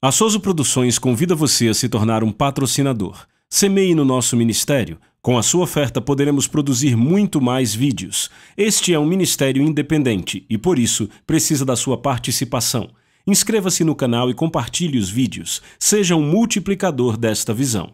A Souza Produções convida você a se tornar um patrocinador. Semeie no nosso ministério. Com a sua oferta poderemos produzir muito mais vídeos. Este é um ministério independente e, por isso, precisa da sua participação. Inscreva-se no canal e compartilhe os vídeos. Seja um multiplicador desta visão.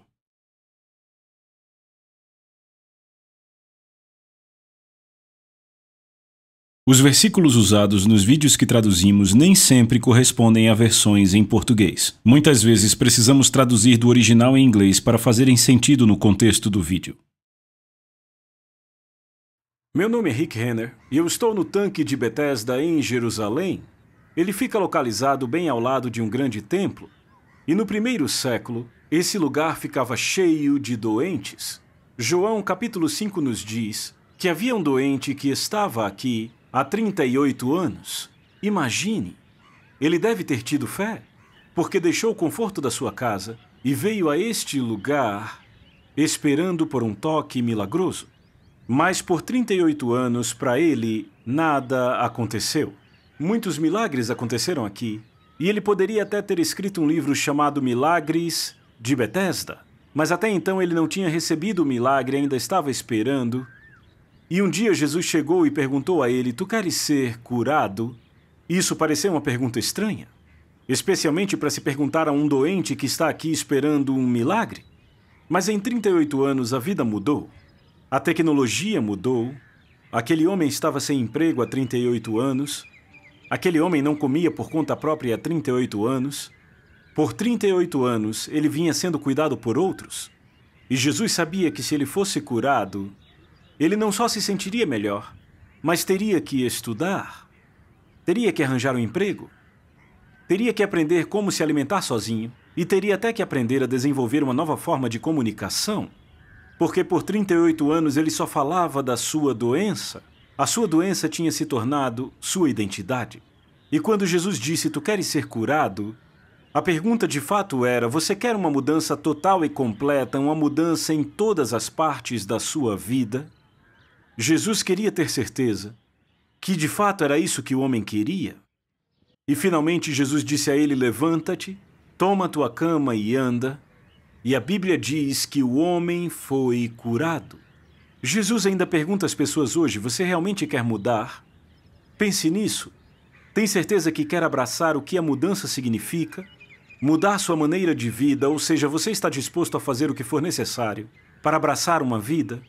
Os versículos usados nos vídeos que traduzimos nem sempre correspondem a versões em português. Muitas vezes precisamos traduzir do original em inglês para fazerem sentido no contexto do vídeo. Meu nome é Rick Renner e eu estou no tanque de Betesda em Jerusalém. Ele fica localizado bem ao lado de um grande templo. E no primeiro século, esse lugar ficava cheio de doentes. João capítulo 5 nos diz que havia um doente que estava aqui há 38 anos. Imagine, ele deve ter tido fé, porque deixou o conforto da sua casa e veio a este lugar esperando por um toque milagroso. Mas por 38 anos, para ele, nada aconteceu. Muitos milagres aconteceram aqui, e ele poderia até ter escrito um livro chamado Milagres de Betesda. Mas até então ele não tinha recebido o milagre, ainda estava esperando. E um dia Jesus chegou e perguntou a ele: "Tu queres ser curado?" Isso pareceu uma pergunta estranha, especialmente para se perguntar a um doente que está aqui esperando um milagre. Mas em 38 anos a vida mudou, a tecnologia mudou, aquele homem estava sem emprego há 38 anos, aquele homem não comia por conta própria há 38 anos, por 38 anos ele vinha sendo cuidado por outros, e Jesus sabia que se ele fosse curado, ele não só se sentiria melhor, mas teria que estudar, teria que arranjar um emprego, teria que aprender como se alimentar sozinho e teria até que aprender a desenvolver uma nova forma de comunicação, porque por 38 anos ele só falava da sua doença. A sua doença tinha se tornado sua identidade. E quando Jesus disse: "Tu queres ser curado?", a pergunta de fato era: você quer uma mudança total e completa, uma mudança em todas as partes da sua vida? Jesus queria ter certeza que de fato era isso que o homem queria. E finalmente Jesus disse a ele: "Levanta-te, toma tua cama e anda." E a Bíblia diz que o homem foi curado. Jesus ainda pergunta às pessoas hoje: você realmente quer mudar? Pense nisso. Tem certeza que quer abraçar o que a mudança significa? Mudar sua maneira de vida, ou seja, você está disposto a fazer o que for necessário para abraçar uma vida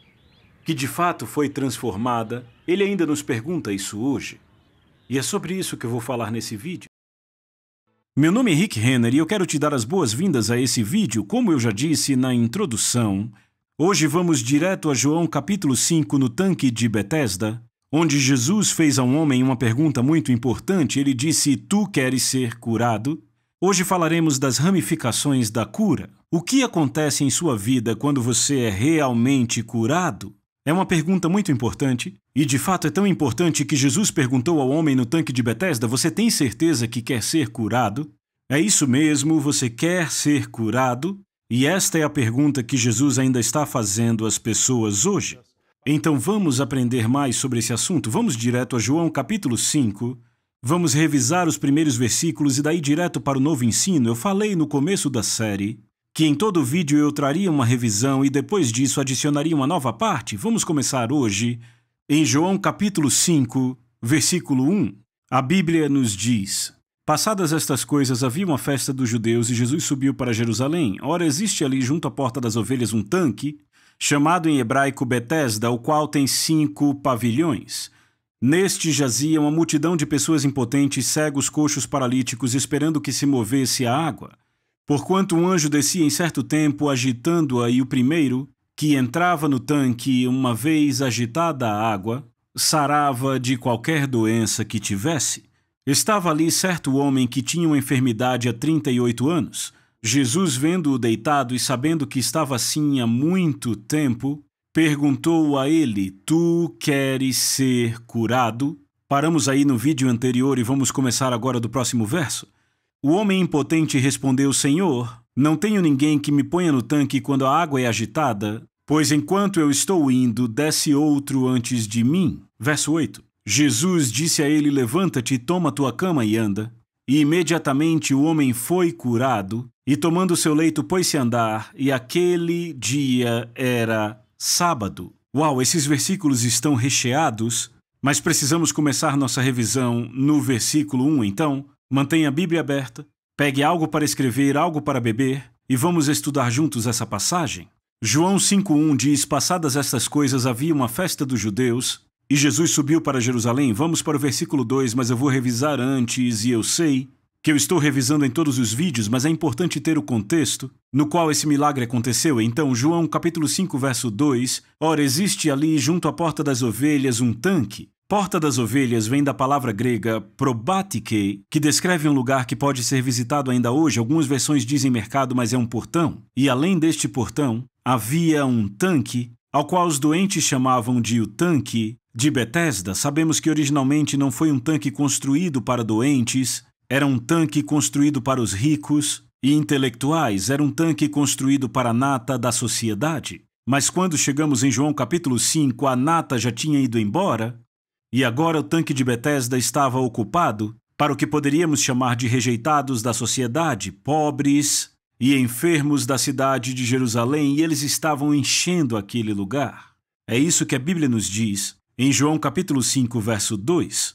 que de fato foi transformada? Ele ainda nos pergunta isso hoje. E é sobre isso que eu vou falar nesse vídeo. Meu nome é Rick Renner e eu quero te dar as boas-vindas a esse vídeo. Como eu já disse na introdução, hoje vamos direto a João capítulo 5 no tanque de Betesda, onde Jesus fez a um homem uma pergunta muito importante. Ele disse: "Tu queres ser curado?" Hoje falaremos das ramificações da cura. O que acontece em sua vida quando você é realmente curado? É uma pergunta muito importante, e de fato é tão importante que Jesus perguntou ao homem no tanque de Betesda: "Você tem certeza que quer ser curado?" É isso mesmo, você quer ser curado? E esta é a pergunta que Jesus ainda está fazendo às pessoas hoje. Então vamos aprender mais sobre esse assunto. Vamos direto a João capítulo 5. Vamos revisar os primeiros versículos e daí direto para o novo ensino. Eu falei no começo da série que em todo vídeo eu traria uma revisão e depois disso adicionaria uma nova parte. Vamos começar hoje em João capítulo 5, versículo 1. A Bíblia nos diz: "Passadas estas coisas, havia uma festa dos judeus e Jesus subiu para Jerusalém. Ora, existe ali junto à porta das ovelhas um tanque, chamado em hebraico Betesda, o qual tem 5 pavilhões. Neste jazia uma multidão de pessoas impotentes, cegos, coxos, paralíticos, esperando que se movesse a água. Porquanto um anjo descia em certo tempo, agitando-a, e o primeiro, que entrava no tanque, uma vez agitada a água, sarava de qualquer doença que tivesse. Estava ali certo homem que tinha uma enfermidade há 38 anos. Jesus, vendo-o deitado e sabendo que estava assim há muito tempo, perguntou a ele: "Tu queres ser curado?" Paramos aí no vídeo anterior e vamos começar agora do próximo verso. O homem impotente respondeu: "Senhor, não tenho ninguém que me ponha no tanque quando a água é agitada, pois enquanto eu estou indo, desce outro antes de mim." Verso 8. Jesus disse a ele: "Levanta-te, toma tua cama e anda." e imediatamente o homem foi curado, e tomando seu leito pôs-se a andar, e aquele dia era sábado. Uau, esses versículos estão recheados, mas precisamos começar nossa revisão no versículo 1, então mantenha a Bíblia aberta, pegue algo para escrever, algo para beber, e vamos estudar juntos essa passagem. João 5:1 diz: passadas estas coisas havia uma festa dos judeus, e Jesus subiu para Jerusalém. Vamos para o versículo 2, mas eu vou revisar antes, e eu sei que eu estou revisando em todos os vídeos, mas é importante ter o contexto no qual esse milagre aconteceu. Então, João capítulo 5, verso 2, ora, existe ali junto à porta das ovelhas um tanque. Porta das ovelhas vem da palavra grega probatike, que descreve um lugar que pode ser visitado ainda hoje. Algumas versões dizem mercado, mas é um portão. E além deste portão, havia um tanque, ao qual os doentes chamavam de o tanque de Betesda. Sabemos que originalmente não foi um tanque construído para doentes, era um tanque construído para os ricos e intelectuais, era um tanque construído para a nata da sociedade. Mas quando chegamos em João capítulo 5, a nata já tinha ido embora, e agora o tanque de Betesda estava ocupado para o que poderíamos chamar de rejeitados da sociedade, pobres e enfermos da cidade de Jerusalém, e eles estavam enchendo aquele lugar. É isso que a Bíblia nos diz em João capítulo 5, verso 2.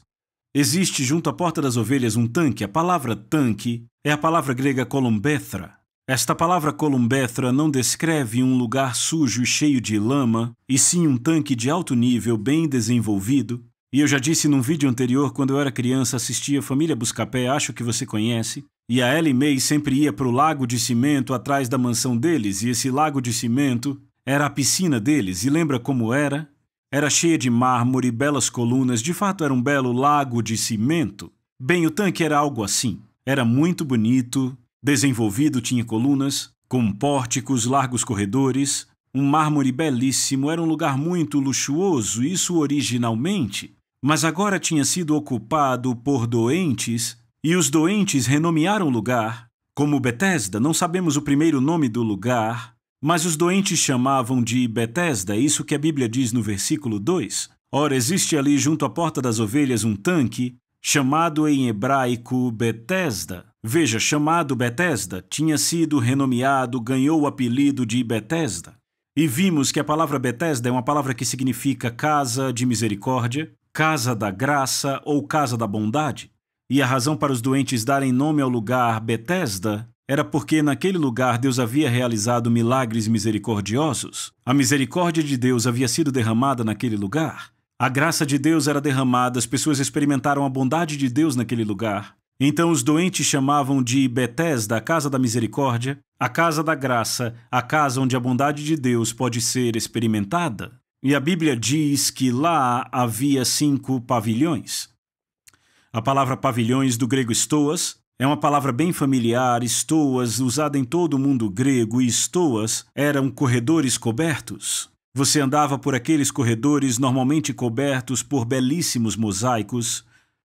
Existe junto à porta das ovelhas um tanque. A palavra tanque é a palavra grega columbethra. Esta palavra columbethra não descreve um lugar sujo e cheio de lama, e sim um tanque de alto nível, bem desenvolvido. E eu já disse num vídeo anterior, quando eu era criança, assistia Família Buscapé, acho que você conhece, e a Ellie Mae sempre ia para o lago de cimento atrás da mansão deles, e esse lago de cimento era a piscina deles, e lembra como era? Era cheia de mármore e belas colunas, de fato era um belo lago de cimento. Bem, o tanque era algo assim. Era muito bonito, desenvolvido, tinha colunas, com pórticos, largos corredores, um mármore belíssimo, era um lugar muito luxuoso, isso originalmente. Mas agora tinha sido ocupado por doentes, e os doentes renomearam o lugar como Betesda. Não sabemos o primeiro nome do lugar, mas os doentes chamavam de Betesda, é isso que a Bíblia diz no versículo 2. Ora, existe ali junto à porta das ovelhas um tanque, chamado em hebraico Betesda. Veja, chamado Betesda, tinha sido renomeado, ganhou o apelido de Betesda. E vimos que a palavra Betesda é uma palavra que significa casa de misericórdia, casa da graça ou casa da bondade. E a razão para os doentes darem nome ao lugar Betesda era porque naquele lugar Deus havia realizado milagres misericordiosos. A misericórdia de Deus havia sido derramada naquele lugar. A graça de Deus era derramada, as pessoas experimentaram a bondade de Deus naquele lugar. Então os doentes chamavam de Betesda, a casa da misericórdia, a casa da graça, a casa onde a bondade de Deus pode ser experimentada. E a Bíblia diz que lá havia 5 pavilhões. A palavra pavilhões do grego stoas é uma palavra bem familiar, stoas, usada em todo o mundo grego, e stoas eram corredores cobertos. Você andava por aqueles corredores normalmente cobertos por belíssimos mosaicos,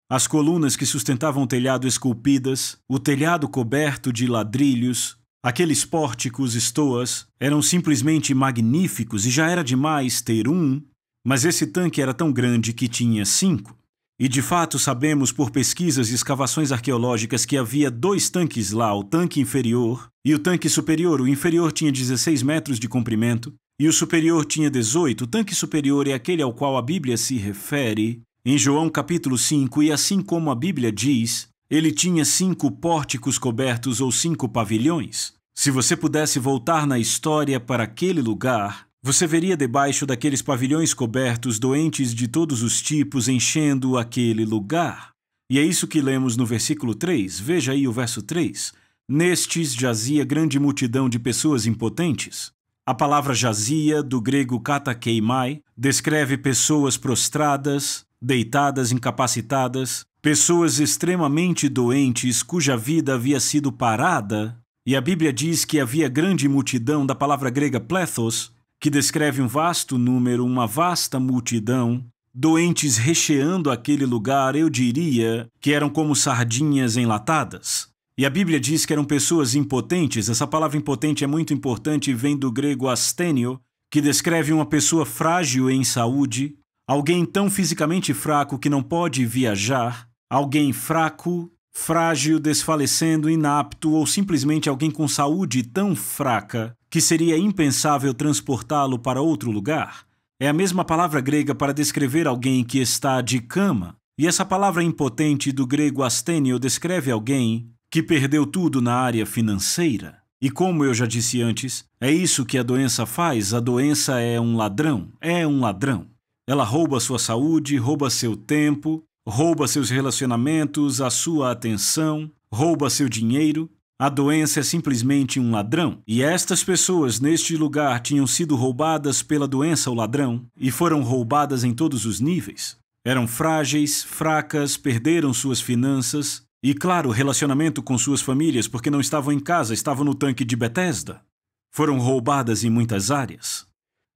as colunas que sustentavam o telhado esculpidas, o telhado coberto de ladrilhos. Aqueles pórticos stoas eram simplesmente magníficos e já era demais ter um, mas esse tanque era tão grande que tinha 5. E de fato sabemos por pesquisas e escavações arqueológicas que havia 2 tanques lá, o tanque inferior e o tanque superior. O inferior tinha 16 metros de comprimento e o superior tinha 18. O tanque superior é aquele ao qual a Bíblia se refere em João capítulo 5, e assim como a Bíblia diz, ele tinha 5 pórticos cobertos ou 5 pavilhões. Se você pudesse voltar na história para aquele lugar, você veria debaixo daqueles pavilhões cobertos doentes de todos os tipos enchendo aquele lugar. E é isso que lemos no versículo 3. Veja aí o verso 3. Nestes jazia grande multidão de pessoas impotentes. A palavra jazia, do grego katakeimai, descreve pessoas prostradas, deitadas, incapacitadas, pessoas extremamente doentes cuja vida havia sido parada. E a Bíblia diz que havia grande multidão, da palavra grega plethos, que descreve um vasto número, uma vasta multidão, doentes recheando aquele lugar. Eu diria que eram como sardinhas enlatadas. E a Bíblia diz que eram pessoas impotentes. Essa palavra impotente é muito importante e vem do grego astênio, que descreve uma pessoa frágil em saúde, alguém tão fisicamente fraco que não pode viajar, alguém fraco, frágil, desfalecendo, inapto ou simplesmente alguém com saúde tão fraca que seria impensável transportá-lo para outro lugar. É a mesma palavra grega para descrever alguém que está de cama, e essa palavra impotente do grego astênio descreve alguém que perdeu tudo na área financeira. E como eu já disse antes, é isso que a doença faz. A doença é um ladrão. Ela rouba sua saúde, rouba seu tempo, rouba seus relacionamentos, a sua atenção, rouba seu dinheiro. A doença é simplesmente um ladrão. E estas pessoas neste lugar tinham sido roubadas pela doença ou ladrão e foram roubadas em todos os níveis. Eram frágeis, fracas, perderam suas finanças e, claro, relacionamento com suas famílias porque não estavam em casa, estavam no tanque de Betesda. Foram roubadas em muitas áreas.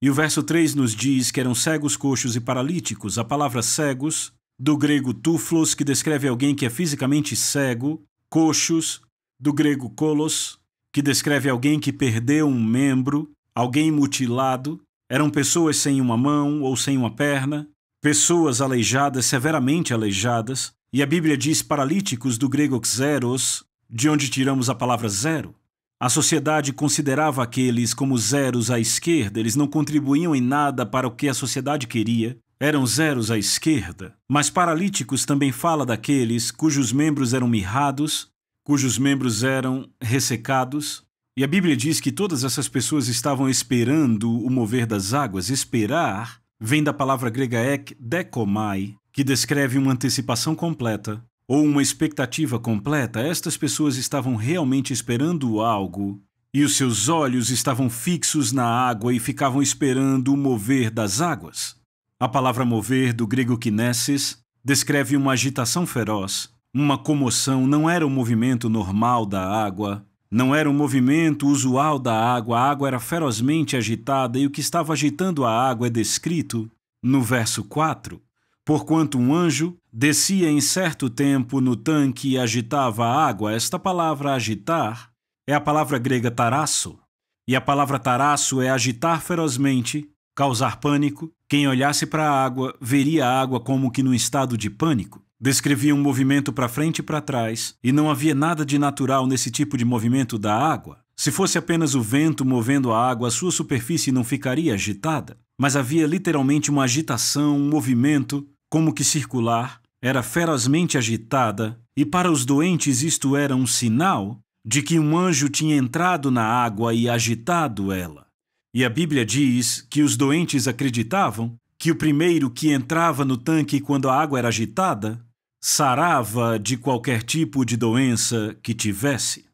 E o verso 3 nos diz que eram cegos, coxos e paralíticos. A palavra cegos, do grego tuflos, que descreve alguém que é fisicamente cego, coxos, do grego kolos, que descreve alguém que perdeu um membro, alguém mutilado, eram pessoas sem uma mão ou sem uma perna, pessoas aleijadas, severamente aleijadas, e a Bíblia diz paralíticos do grego xeros, de onde tiramos a palavra zero. A sociedade considerava aqueles como zeros à esquerda, eles não contribuíam em nada para o que a sociedade queria, eram zeros à esquerda. Mas paralíticos também fala daqueles cujos membros eram mirrados, cujos membros eram ressecados. E a Bíblia diz que todas essas pessoas estavam esperando o mover das águas. Esperar vem da palavra grega ek dekomai, que descreve uma antecipação completa ou uma expectativa completa. Estas pessoas estavam realmente esperando algo e os seus olhos estavam fixos na água e ficavam esperando o mover das águas. A palavra mover, do grego kinesis, descreve uma agitação feroz, uma comoção. Não era o movimento normal da água, não era um movimento usual da água. A água era ferozmente agitada e o que estava agitando a água é descrito no verso 4. Porquanto um anjo descia em certo tempo no tanque e agitava a água. Esta palavra agitar é a palavra grega tarasso. E a palavra tarasso é agitar ferozmente, causar pânico. Quem olhasse para a água veria a água como que num estado de pânico. Descrevia um movimento para frente e para trás, e não havia nada de natural nesse tipo de movimento da água. Se fosse apenas o vento movendo a água, a sua superfície não ficaria agitada. Mas havia literalmente uma agitação, um movimento, como que circular, era ferozmente agitada, e para os doentes isto era um sinal de que um anjo tinha entrado na água e agitado ela. E a Bíblia diz que os doentes acreditavam que o primeiro que entrava no tanque quando a água era agitada sarava de qualquer tipo de doença que tivesse.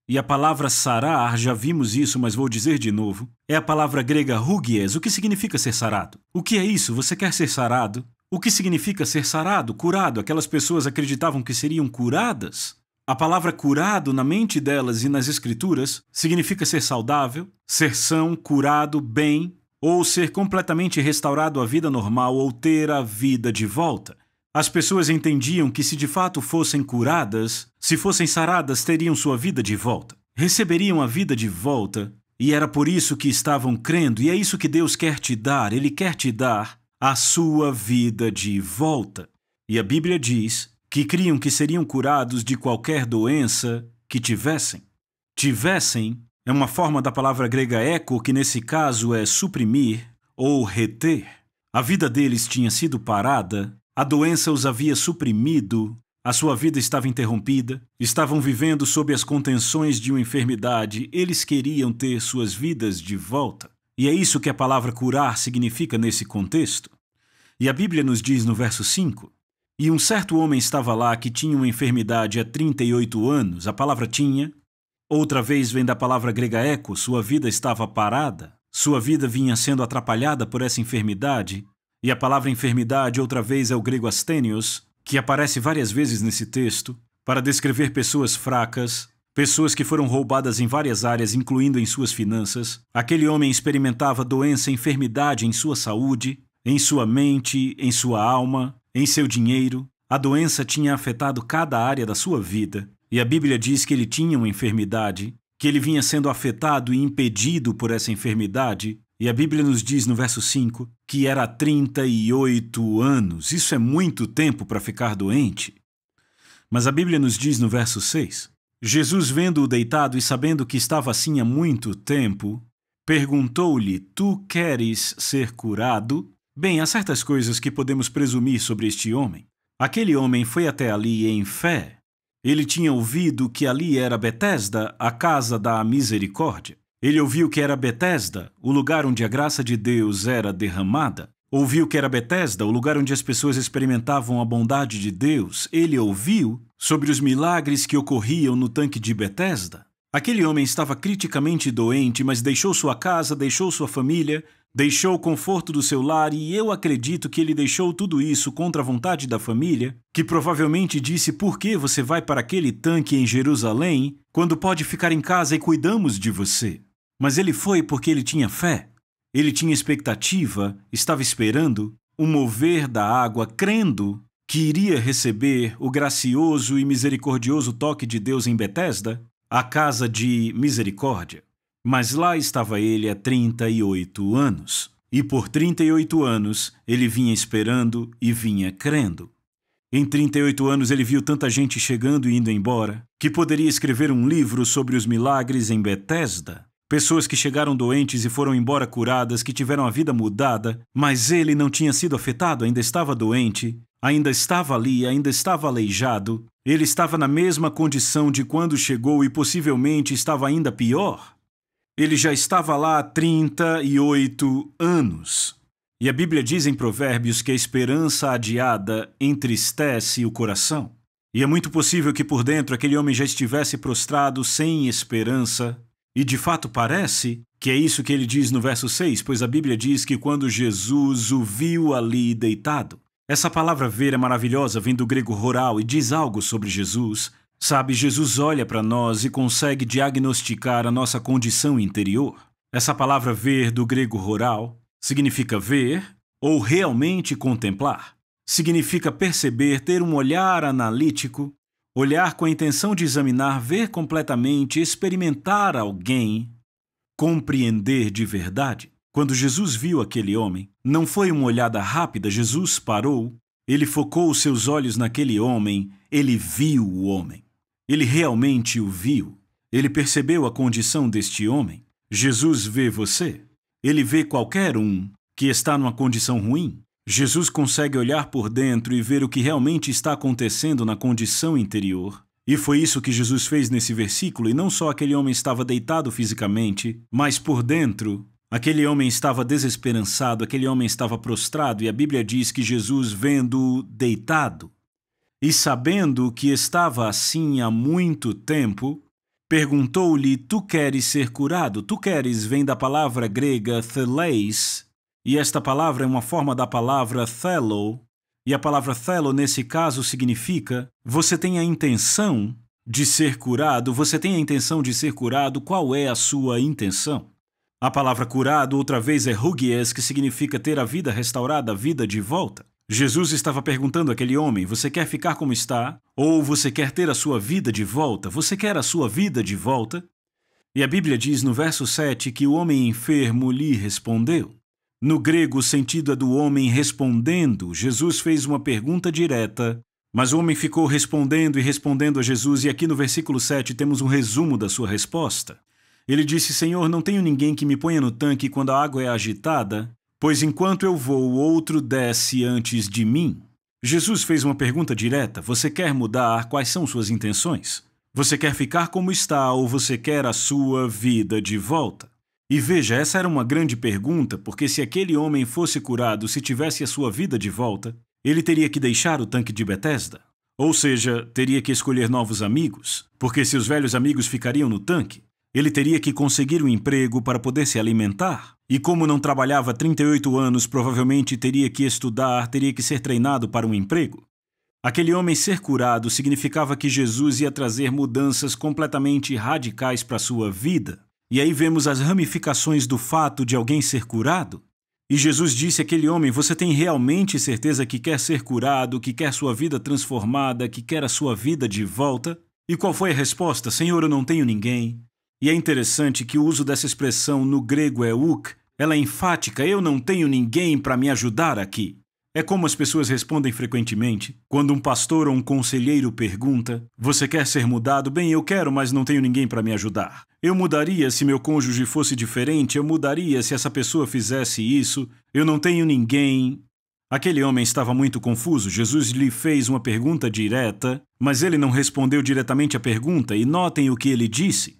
E a palavra sarar, já vimos isso, mas vou dizer de novo, é a palavra grega rugies. O que significa ser sarado? O que é isso? Você quer ser sarado? O que significa ser sarado, curado? Aquelas pessoas acreditavam que seriam curadas. A palavra curado, na mente delas e nas escrituras, significa ser saudável, ser são, curado, bem, ou ser completamente restaurado à vida normal ou ter a vida de volta. As pessoas entendiam que se de fato fossem curadas, se fossem saradas, teriam sua vida de volta. Receberiam a vida de volta, e era por isso que estavam crendo, e é isso que Deus quer te dar. Ele quer te dar a sua vida de volta. E a Bíblia diz que criam que seriam curados de qualquer doença que tivessem. Tivessem é uma forma da palavra grega eco, que nesse caso é suprimir ou reter. A vida deles tinha sido parada, a doença os havia suprimido, a sua vida estava interrompida, estavam vivendo sob as contenções de uma enfermidade, eles queriam ter suas vidas de volta. E é isso que a palavra curar significa nesse contexto. E a Bíblia nos diz no verso 5, e um certo homem estava lá que tinha uma enfermidade há 38 anos, a palavra tinha, outra vez vem da palavra grega eco, sua vida estava parada, sua vida vinha sendo atrapalhada por essa enfermidade, e a palavra enfermidade outra vez é o grego asthenios, que aparece várias vezes nesse texto, para descrever pessoas fracas, pessoas que foram roubadas em várias áreas, incluindo em suas finanças. Aquele homem experimentava doença e enfermidade em sua saúde, em sua mente, em sua alma, em seu dinheiro. A doença tinha afetado cada área da sua vida. E a Bíblia diz que ele tinha uma enfermidade, que ele vinha sendo afetado e impedido por essa enfermidade. E a Bíblia nos diz no verso 5 que era há 38 anos. Isso é muito tempo para ficar doente. Mas a Bíblia nos diz no verso 6, Jesus, vendo-o deitado e sabendo que estava assim há muito tempo, perguntou-lhe: Tu queres ser curado? Bem, há certas coisas que podemos presumir sobre este homem. Aquele homem foi até ali em fé. Ele tinha ouvido que ali era Betesda, a casa da misericórdia. Ele ouviu que era Betesda, o lugar onde a graça de Deus era derramada. Ouviu que era Betesda, o lugar onde as pessoas experimentavam a bondade de Deus. Ele ouviu sobre os milagres que ocorriam no tanque de Betesda. Aquele homem estava criticamente doente, mas deixou sua casa, deixou sua família, deixou o conforto do seu lar, e eu acredito que ele deixou tudo isso contra a vontade da família, que provavelmente disse: por que você vai para aquele tanque em Jerusalém, quando pode ficar em casa e cuidamos de você? Mas ele foi porque ele tinha fé. Ele tinha expectativa, estava esperando o mover da água, crendo que iria receber o gracioso e misericordioso toque de Deus em Betesda, a casa de misericórdia. Mas lá estava ele há 38 anos. E por 38 anos ele vinha esperando e vinha crendo. Em 38 anos ele viu tanta gente chegando e indo embora, que poderia escrever um livro sobre os milagres em Betesda. Pessoas que chegaram doentes e foram embora curadas, que tiveram a vida mudada, mas ele não tinha sido afetado, ainda estava doente, ainda estava ali, ainda estava aleijado. Ele estava na mesma condição de quando chegou e possivelmente estava ainda pior. Ele já estava lá há 38 anos. E a Bíblia diz em Provérbios que a esperança adiada entristece o coração. E é muito possível que por dentro aquele homem já estivesse prostrado sem esperança. E de fato parece que é isso que ele diz no verso 6, pois a Bíblia diz que quando Jesus o viu ali deitado. Essa palavra ver é maravilhosa, vem do grego horal e diz algo sobre Jesus. Sabe, Jesus olha para nós e consegue diagnosticar a nossa condição interior. Essa palavra ver do grego horal significa ver ou realmente contemplar. Significa perceber, ter um olhar analítico, olhar com a intenção de examinar, ver completamente, experimentar alguém, compreender de verdade. Quando Jesus viu aquele homem, não foi uma olhada rápida, Jesus parou, ele focou os seus olhos naquele homem, ele viu o homem. Ele realmente o viu. Ele percebeu a condição deste homem. Jesus vê você. Ele vê qualquer um que está numa condição ruim. Jesus consegue olhar por dentro e ver o que realmente está acontecendo na condição interior. E foi isso que Jesus fez nesse versículo, e não só aquele homem estava deitado fisicamente, mas por dentro, aquele homem estava desesperançado, aquele homem estava prostrado, e a Bíblia diz que Jesus, vendo-o deitado, e sabendo que estava assim há muito tempo, perguntou-lhe: Tu queres ser curado? Tu queres vem da palavra grega theleis, e esta palavra é uma forma da palavra thelo, e a palavra thelo nesse caso significa: você tem a intenção de ser curado, você tem a intenção de ser curado, qual é a sua intenção? A palavra curado outra vez é hugies, que significa ter a vida restaurada, a vida de volta. Jesus estava perguntando àquele homem: você quer ficar como está? Ou você quer ter a sua vida de volta? Você quer a sua vida de volta? E a Bíblia diz no verso 7 que o homem enfermo lhe respondeu. No grego, o sentido é do homem respondendo. Jesus fez uma pergunta direta, mas o homem ficou respondendo e respondendo a Jesus, e aqui no versículo 7 temos um resumo da sua resposta. Ele disse: Senhor, não tenho ninguém que me ponha no tanque quando a água é agitada, pois enquanto eu vou, outro desce antes de mim. Jesus fez uma pergunta direta: você quer mudar? Quais são suas intenções? Você quer ficar como está ou você quer a sua vida de volta? E veja, essa era uma grande pergunta, porque se aquele homem fosse curado, se tivesse a sua vida de volta, ele teria que deixar o tanque de Betesda. Ou seja, teria que escolher novos amigos, porque seus velhos amigos ficariam no tanque. Ele teria que conseguir um emprego para poder se alimentar. E como não trabalhava há 38 anos, provavelmente teria que estudar, teria que ser treinado para um emprego. Aquele homem ser curado significava que Jesus ia trazer mudanças completamente radicais para a sua vida. E aí vemos as ramificações do fato de alguém ser curado. E Jesus disse àquele homem: você tem realmente certeza que quer ser curado, que quer sua vida transformada, que quer a sua vida de volta? E qual foi a resposta? Senhor, eu não tenho ninguém. E é interessante que o uso dessa expressão no grego é uk, ela é enfática: eu não tenho ninguém para me ajudar aqui. É como as pessoas respondem frequentemente quando um pastor ou um conselheiro pergunta: você quer ser mudado? Bem, eu quero, mas não tenho ninguém para me ajudar. Eu mudaria se meu cônjuge fosse diferente, eu mudaria se essa pessoa fizesse isso, eu não tenho ninguém. Aquele homem estava muito confuso. Jesus lhe fez uma pergunta direta, mas ele não respondeu diretamente à pergunta, e notem o que ele disse.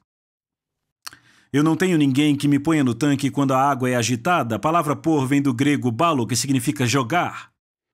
Eu não tenho ninguém que me ponha no tanque quando a água é agitada. A palavra pôr vem do grego balo, que significa jogar.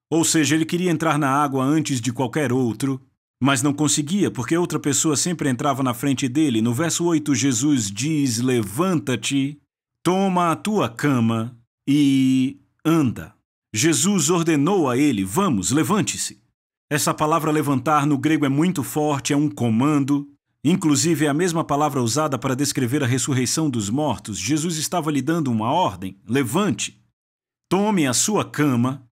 Ou seja, ele queria entrar na água antes de qualquer outro, mas não conseguia, porque outra pessoa sempre entrava na frente dele. No verso 8, Jesus diz: levanta-te, toma a tua cama e anda. Jesus ordenou a ele: vamos, levante-se. Essa palavra levantar no grego é muito forte, é um comando. Inclusive, é a mesma palavra usada para descrever a ressurreição dos mortos. Jesus estava lhe dando uma ordem: levante, tome a sua cama.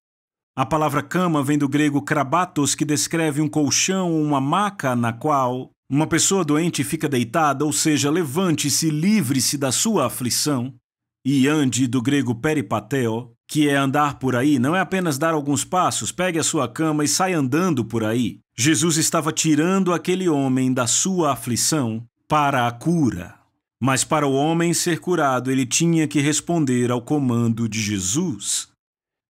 A palavra cama vem do grego krabatos, que descreve um colchão ou uma maca na qual uma pessoa doente fica deitada, ou seja, levante-se, livre-se da sua aflição. E ande, do grego peripateo, que é andar por aí, não é apenas dar alguns passos, pegue a sua cama e saia andando por aí. Jesus estava tirando aquele homem da sua aflição para a cura. Mas para o homem ser curado, ele tinha que responder ao comando de Jesus.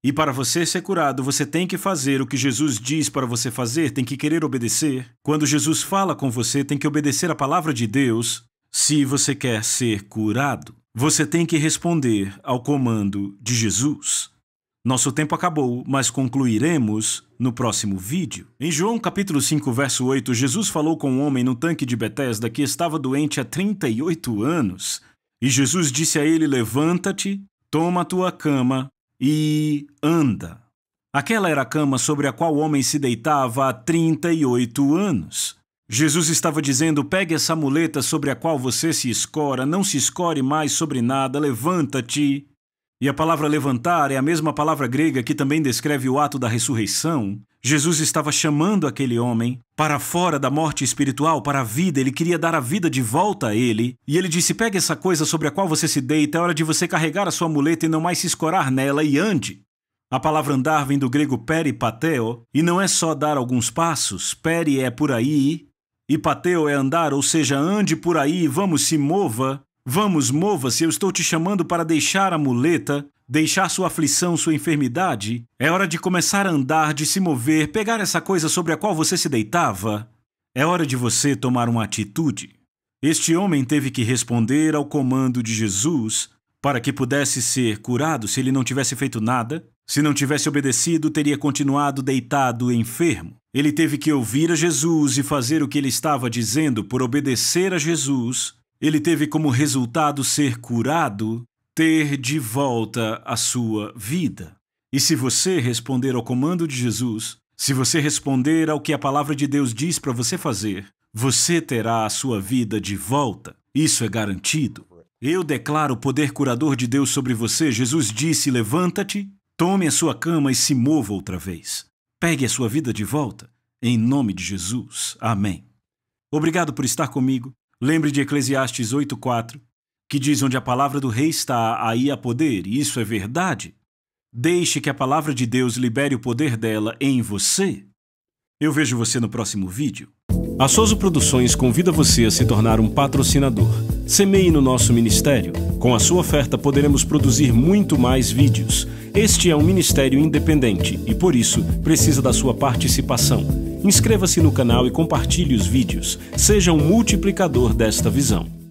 E para você ser curado, você tem que fazer o que Jesus diz para você fazer, tem que querer obedecer. Quando Jesus fala com você, tem que obedecer a palavra de Deus. Se você quer ser curado, você tem que responder ao comando de Jesus. Nosso tempo acabou, mas concluiremos no próximo vídeo. Em João capítulo 5, verso 8, Jesus falou com um homem no tanque de Betesda que estava doente há 38 anos. E Jesus disse a ele: levanta-te, toma a tua cama e anda. Aquela era a cama sobre a qual o homem se deitava há 38 anos. Jesus estava dizendo: pegue essa muleta sobre a qual você se escora, não se escore mais sobre nada, levanta-te. E a palavra levantar é a mesma palavra grega que também descreve o ato da ressurreição. Jesus estava chamando aquele homem para fora da morte espiritual, para a vida. Ele queria dar a vida de volta a ele. E ele disse: pegue essa coisa sobre a qual você se deita, é hora de você carregar a sua muleta e não mais se escorar nela, e ande. A palavra andar vem do grego peripateo, e não é só dar alguns passos. Peri é por aí, e pateo é andar, ou seja, ande por aí, vamos, se mova. Vamos, mova-se, eu estou te chamando para deixar a muleta, deixar sua aflição, sua enfermidade. É hora de começar a andar, de se mover, pegar essa coisa sobre a qual você se deitava. É hora de você tomar uma atitude. Este homem teve que responder ao comando de Jesus para que pudesse ser curado. Se ele não tivesse feito nada, se não tivesse obedecido, teria continuado deitado enfermo. Ele teve que ouvir a Jesus e fazer o que ele estava dizendo. Por obedecer a Jesus, ele teve como resultado ser curado, ter de volta a sua vida. E se você responder ao comando de Jesus, se você responder ao que a palavra de Deus diz para você fazer, você terá a sua vida de volta. Isso é garantido. Eu declaro o poder curador de Deus sobre você. Jesus disse: levanta-te, tome a sua cama e se mova outra vez. Pegue a sua vida de volta, em nome de Jesus. Amém. Obrigado por estar comigo. Lembre de Eclesiastes 8:4, que diz: onde a palavra do rei está, aí há poder, e isso é verdade. Deixe que a palavra de Deus libere o poder dela em você. Eu vejo você no próximo vídeo. A Soso Produções convida você a se tornar um patrocinador. Semeie no nosso ministério. Com a sua oferta poderemos produzir muito mais vídeos. Este é um ministério independente e, por isso, precisa da sua participação. Inscreva-se no canal e compartilhe os vídeos. Seja um multiplicador desta visão.